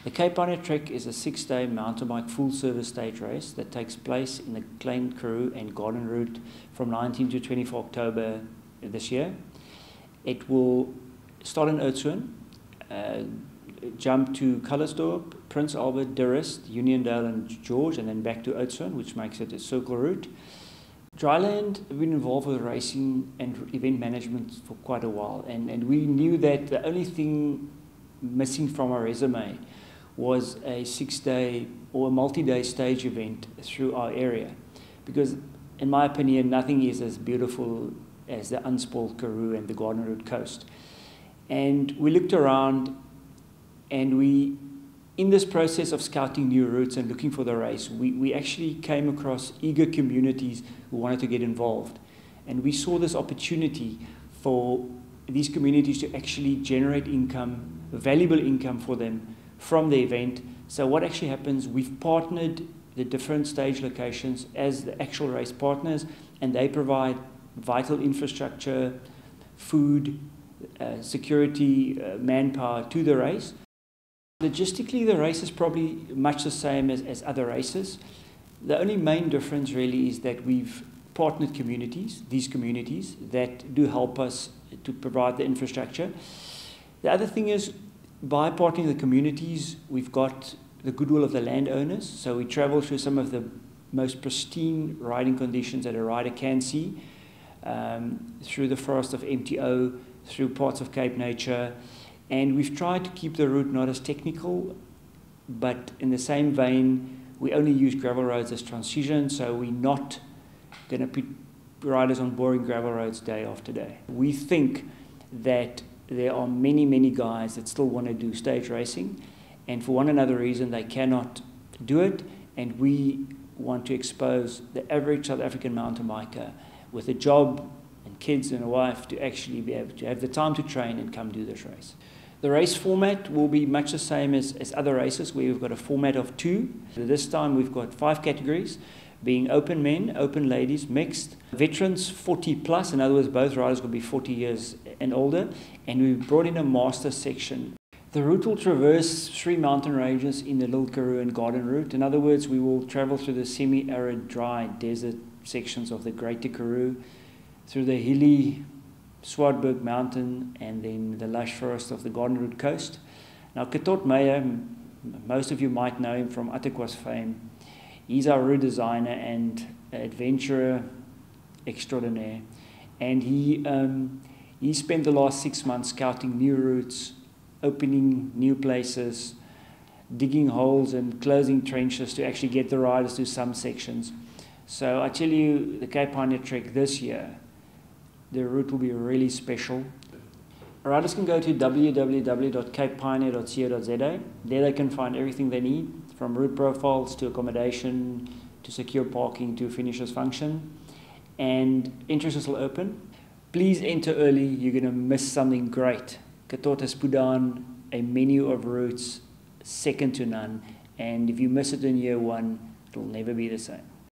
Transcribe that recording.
The Cape Pioneer Trek is a 6-day mountain bike full-service stage race that takes place in the Klein Karoo and Garden Route from 19 to 24 October this year. It will start in Oudtshoorn, jump to Calitzdorp, Prince Albert, De Rust, Uniondale and George, and then back to Oudtshoorn, which makes it a circle route. Dryland have been involved with racing and event management for quite a while, and we knew that the only thing missing from our resume was a 6-day or a multi-day stage event through our area, because in my opinion nothing is as beautiful as the unspoiled Karoo and the Garden Route coast. And we looked around, and we, in this process of scouting new routes and looking for the race, we actually came across eager communities who wanted to get involved, and we saw this opportunity for these communities to actually generate income, valuable income for them from the event. So what actually happens, we've partnered the different stage locations as the actual race partners, and they provide vital infrastructure, food, security, manpower to the race. Logistically, the race is probably much the same as other races. The only main difference really is that we've partnered communities, these communities that do help us to provide the infrastructure. The other thing is, by partnering the communities, we've got the goodwill of the landowners. So we travel through some of the most pristine riding conditions that a rider can see, through the forest of MTO, through parts of Cape Nature, and we've tried to keep the route not as technical, but in the same vein, we only use gravel roads as transition, so we're not going to put riders on boring gravel roads day after day. We think that there are many, many guys that still want to do stage racing, and for one another reason they cannot do it, and we want to expose the average South African mountain biker with a job and kids and a wife to actually be able to have the time to train and come do this race. The race format will be much the same as other races, where we've got a format of 2. This time we've got 5 categories, being open men, open ladies, mixed, veterans 40 plus, in other words both riders will be 40 years and older, and we've brought in a master section. The route will traverse 3 mountain ranges in the Little Karoo and Garden Route. In other words, we will travel through the semi-arid, dry desert sections of the Greater Karoo, through the hilly Swartberg Mountain, and then the lush forest of the Garden Route coast. Now, Katot Meyer, most of you might know him from Attekwa's fame. He's our route designer and adventurer extraordinaire, and he spent the last 6 months scouting new routes, opening new places, digging holes and closing trenches to actually get the riders to some sections. So I tell you, the Cape Pioneer Trek this year, the route will be really special. Riders can go to www.capepioneer.co.za. There they can find everything they need, from route profiles to accommodation to secure parking to finishers function. And entrances will open. Please enter early, you're going to miss something great. Katot has put on a menu of routes second to none, and if you miss it in year 1, it'll never be the same.